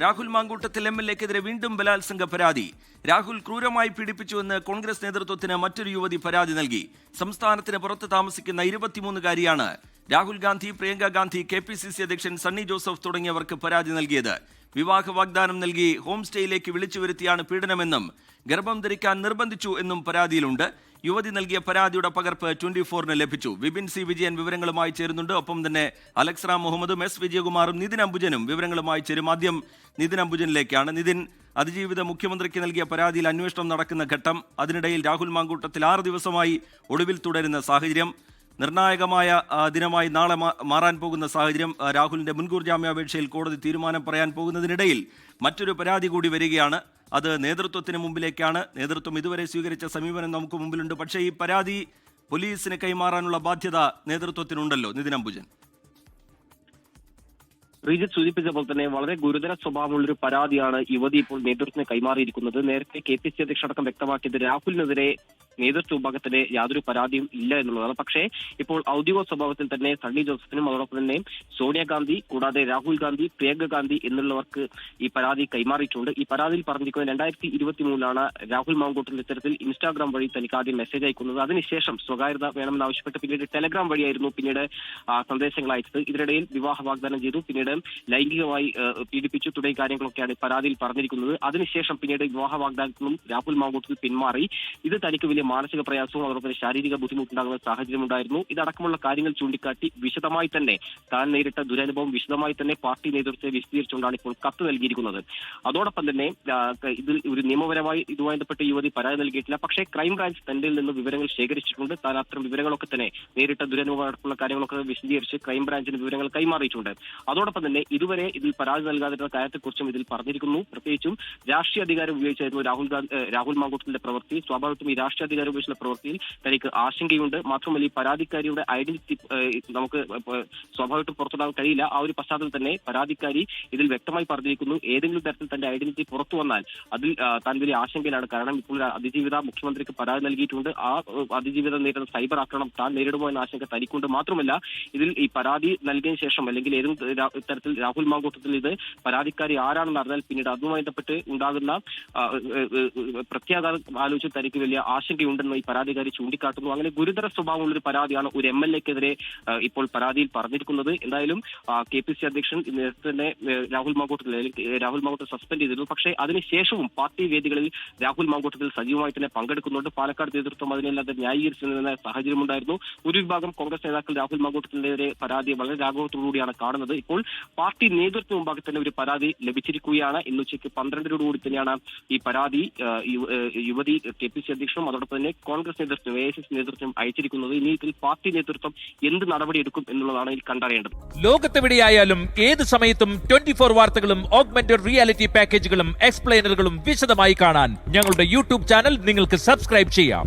രാഹുൽ മാങ്കൂട്ടത്തിൽ MLA-ക്കെതിരെ വീണ്ടും ബലാത്സംഗ പരാതി. രാഹുൽ ക്രൂരമായി പീഡിപ്പിച്ചുവെന്ന് കോൺഗ്രസ് നേതൃത്വത്തിന് മറ്റൊരു യുവതി പരാതി നൽകി. സംസ്ഥാനത്തിന് പുറത്ത് താമസിക്കുന്ന 23-കാരിയാണ് രാഹുൽ ഗാന്ധി, പ്രിയങ്ക ഗാന്ധി, KPCC അധ്യക്ഷൻ സണ്ണി ജോസഫ് തുടങ്ങിയവർക്ക് പരാതി നൽകിയത്. വിവാഹ വാഗ്ദാനം നൽകി ഹോം സ്റ്റേയിലേക്ക് വിളിച്ചു വരുത്തിയാണ് പീഡനമെന്നും ഗർഭം ധരിക്കാൻ നിർബന്ധിച്ചു എന്നും പരാതിയിലുണ്ട്. യുവതി നൽകിയ പരാതിയുടെ പകർപ്പ് 24-ന് ലഭിച്ചു. വിപിൻ സി വിജയൻ വിവരങ്ങളുമായി ചേരുന്നുണ്ട്. ഒപ്പം തന്നെ അലക്സ് റാം മുഹമ്മദും S വിജയകുമാറും നിതിൻ അംബുജനും വിവരങ്ങളുമായി ചേരും. ആദ്യം നിതിൻ അംബുജനിലേക്കാണ്. നിതിൻ, അതിജീവിത മുഖ്യമന്ത്രിക്ക് നൽകിയ പരാതിയിൽ അന്വേഷണം നടക്കുന്ന ഘട്ടം, അതിനിടയിൽ രാഹുൽ മാങ്കൂട്ടത്തിൽ 6 ദിവസമായി ഒളിവിൽ തുടരുന്ന സാഹചര്യം, നിർണായകമായ ദിനമായി നാളെ മാറാൻ പോകുന്ന സാഹചര്യം, രാഹുലിന്റെ മുൻകൂർ ജാമ്യാപേക്ഷയിൽ കോടതി തീരുമാനം പറയാൻ പോകുന്നതിനിടയിൽ മറ്റൊരു പരാതി കൂടി വരികയാണ്. അത് നേതൃത്വത്തിന് മുമ്പിലേക്കാണ്. നേതൃത്വം ഇതുവരെ സ്വീകരിച്ച സമീപനം നമുക്ക് മുമ്പിലുണ്ട്. പക്ഷേ ഈ പരാതി പോലീസിന് കൈമാറാനുള്ള ബാധ്യത നേതൃത്വത്തിനുണ്ടല്ലോ. നിതിൻ അംബുജൻ, ശ്രീജിത്ത് സൂചിപ്പിച്ച പോലെ തന്നെ വളരെ ഗുരുതര സ്വഭാവമുള്ളൊരു പരാതിയാണ് യുവതി ഇപ്പോൾ നേതൃത്വത്തിന് കൈമാറിയിരിക്കുന്നത്. നേരത്തെ KPCC അധ്യക്ഷടക്കം വ്യക്തമാക്കിയത് രാഹുലിനെതിരെ നേതൃത്വ വിഭാഗത്തിന് യാതൊരു പരാതിയും ഇല്ല എന്നുള്ളതാണ്. പക്ഷേ ഇപ്പോൾ ഔദ്യോഗിക സ്വഭാവത്തിൽ തന്നെ സണ്ണി ജോസഫിനും അതോടൊപ്പം തന്നെ സോണിയാഗാന്ധി, കൂടാതെ രാഹുൽ ഗാന്ധി, പ്രിയങ്ക ഗാന്ധി എന്നുള്ളവർക്ക് ഈ പരാതി കൈമാറിയിട്ടുണ്ട്. ഈ പരാതിയിൽ പറഞ്ഞിരിക്കുന്നത് 2023 രാഹുൽ മാങ്കൂട്ടത്തിൽ ഇത്തരത്തിൽ ഇൻസ്റ്റാഗ്രാം വഴി തനിക്ക് ആദ്യം മെസ്സേജ് അയക്കുന്നത്. അതിനുശേഷം സ്വകാര്യത വേണമെന്നാവശ്യപ്പെട്ട് പിന്നീട് ടെലഗ്രാം വഴിയായിരുന്നു പിന്നീട് സന്ദേശങ്ങൾ അയച്ചത്. ഇതിനിടയിൽ വിവാഹ വാഗ്ദാനം ചെയ്തു, പിന്നീട് ലൈംഗികമായി പീഡിപ്പിച്ചു തുടങ്ങിയ കാര്യങ്ങളൊക്കെയാണ് പരാതിയിൽ പറഞ്ഞിരിക്കുന്നത്. അതിനുശേഷം പിന്നീട് വിവാഹ വാഗ്ദാനത്തിൽ നിന്നും രാഹുൽ മാങ്കൂട്ടത്തിൽ പിന്മാറി. ഇത് തനിക്ക് വലിയ മാനസിക പ്രയാസവും അതോടൊപ്പം ശാരീരിക ബുദ്ധിമുട്ടുണ്ടാകുന്ന സാഹചര്യമുണ്ടായിരുന്നു. ഇതടക്കമുള്ള കാര്യങ്ങൾ ചൂണ്ടിക്കാട്ടി വിശദമായി തന്നെ താൻ നേരിട്ട ദുരനുഭവം വിശദമായി തന്നെ പാർട്ടി നേതൃത്വത്തെ വിശദീകരിച്ചുകൊണ്ടാണ് ഇപ്പോൾ കത്ത് നൽകിയിരിക്കുന്നത്. അതോടൊപ്പം തന്നെ ഇതിൽ ഒരു നിയമപരമായി ഇതുമായി ബന്ധപ്പെട്ട് യുവതി പരാതി നൽകിയിട്ടില്ല. പക്ഷേ ക്രൈംബ്രാഞ്ച് തന്റെ നിന്ന് വിവരങ്ങൾ ശേഖരിച്ചിട്ടുണ്ട്. താൻ അത്തരം വിവരങ്ങളൊക്കെ തന്നെ നേരിട്ട ദുരനുഭവം അടക്കമുള്ള കാര്യങ്ങളൊക്കെ വിശദീകരിച്ച് ക്രൈംബ്രാഞ്ചിന് വിവരങ്ങൾ കൈമാറിയിട്ടുണ്ട്. അതോടൊപ്പം തന്നെ ഇതുവരെ ഇതിൽ പരാതി നൽകാതിരുന്ന കാര്യത്തെക്കുറിച്ചും ഇതിൽ പറഞ്ഞിരിക്കുന്നു. പ്രത്യേകിച്ചും രാഷ്ട്രീയ അധികാരം ഉപയോഗിച്ചായിരുന്നു രാഹുൽ മാങ്കൂട്ടത്തിന്റെ പ്രവൃത്തി. സ്വാഭാവികമായിട്ടും ഈ രാഷ്ട്രീയ അധികാരം ഉപയോഗിച്ചുള്ള പ്രവൃത്തിയിൽ തനിക്ക് ആശങ്കയുണ്ട്. മാത്രമല്ല ഈ പരാതിക്കാരിയുടെ ഐഡന്റിറ്റി നമുക്ക് സ്വാഭാവികമായിട്ടും പുറത്തുവിടാൻ കഴിയില്ല. ആ ഒരു പശ്ചാത്തലത്തിൽ തന്നെ പരാതിക്കാരി ഇതിൽ വ്യക്തമായി പറഞ്ഞിരിക്കുന്നു, ഏതെങ്കിലും തരത്തിൽ തന്റെ ഐഡന്റിറ്റി പുറത്തു വന്നാൽ അതിൽ താൻ വലിയ ആശങ്കയിലാണ്. കാരണം ഇപ്പോൾ അതിജീവിത മുഖ്യമന്ത്രിക്ക് പരാതി നൽകിയിട്ടുണ്ട്. ആ അതിജീവിത നേരിടുന്ന സൈബർ ആക്രമണം താൻ നേരിടുമോ എന്ന ആശങ്ക തനിക്കുണ്ട്. മാത്രമല്ല ഇതിൽ ഈ പരാതി നൽകിയതിനു ശേഷം അല്ലെങ്കിൽ ഏതെങ്കിലും തരത്തിൽ രാഹുൽ മാങ്കൂട്ടത്തിൽ ഇത് പരാതിക്കാരി ആരാണെന്ന് അറിഞ്ഞാൽ പിന്നീട് അതുമായി ബന്ധപ്പെട്ട് ഉണ്ടാകുന്ന പ്രത്യാഘാതം ആലോചിച്ച് തനിക്ക് വലിയ ആശങ്കയുണ്ടെന്ന് ഈ പരാതിക്കാരി ചൂണ്ടിക്കാട്ടുന്നു. അങ്ങനെ ഗുരുതര സ്വഭാവമുള്ളൊരു പരാതിയാണ് ഒരു MLA-ക്കെതിരെ ഇപ്പോൾ പരാതിയിൽ പറഞ്ഞിരിക്കുന്നത്. എന്തായാലും KPCC അധ്യക്ഷൻ നേരത്തെ തന്നെ രാഹുൽ മാങ്കൂട്ടത്തിൽ സസ്പെൻഡ് ചെയ്തിരുന്നു. പക്ഷേ അതിനുശേഷവും പാർട്ടി വേദികളിൽ രാഹുൽ മാങ്കൂട്ടത്തിൽ സജീവമായി തന്നെ പങ്കെടുക്കുന്നുണ്ട്. പാലക്കാട് നേതൃത്വം അതിനെല്ലാം ന്യായീകരിച്ചിരുന്ന സാഹചര്യമുണ്ടായിരുന്നു. ഒരു വിഭാഗം കോൺഗ്രസ് നേതാക്കൾ രാഹുൽ മാങ്കൂട്ടത്തിനെതിരെ പരാതി വളരെ രാഘവത്തോടുകൂടിയാണ് കാണുന്നത്. ഇപ്പോൾ പാർട്ടി നേതൃത്വം മുമ്പാകെ തന്നെ ഒരു പരാതി ലഭിച്ചിരിക്കുകയാണ്. ഇന്ന് ഉച്ചയ്ക്ക് 12-ഓടുകൂടി തന്നെയാണ് ഈ പരാതി യുവതി KPCC അധ്യക്ഷനും അതോടൊപ്പം തന്നെ കോൺഗ്രസ് നേതൃത്വം AICC നേതൃത്വം അയച്ചിരിക്കുന്നത്. ഇനി ഇതിൽ പാർട്ടി നേതൃത്വം എന്ത് നടപടിയെടുക്കും എന്നുള്ളതാണ് ഇതിൽ കണ്ടറിയേണ്ടത്. ലോകത്തെവിടെയായാലും ഏത് സമയത്തും 24 വാർത്തകളും ഓഗ്മെന്റഡ് റിയാലിറ്റി പാക്കേജുകളും എക്സ്പ്ലെയിനറുകളും വിശദമായി കാണാൻ ഞങ്ങളുടെ YouTube ചാനൽ നിങ്ങൾക്ക് സബ്സ്ക്രൈബ് ചെയ്യാം.